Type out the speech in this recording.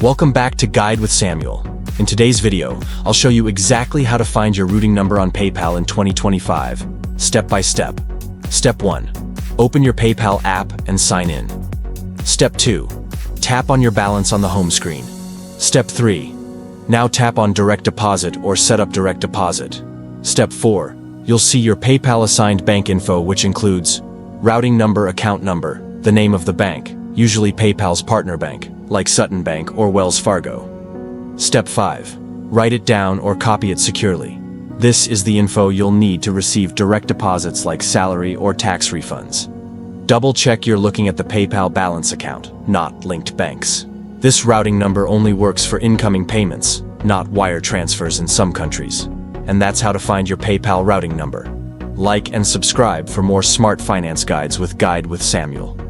Welcome back to Guide with Samuel. In today's video, I'll show you exactly how to find your routing number on PayPal in 2025, step by step. Step 1. Open your PayPal app and sign in. Step 2. Tap on your balance on the home screen. Step 3. Now tap on Direct Deposit or Set up Direct Deposit. Step 4. You'll see your PayPal assigned bank info, which includes routing number, account number, the name of the bank, usually PayPal's partner bank, like Sutton Bank or Wells Fargo. Step 5. Write it down or copy it securely. This is the info you'll need to receive direct deposits like salary or tax refunds. Double check you're looking at the PayPal balance account, not linked banks. This routing number only works for incoming payments, not wire transfers in some countries. And that's how to find your PayPal routing number. Like and subscribe for more smart finance guides with Guide with Samuel.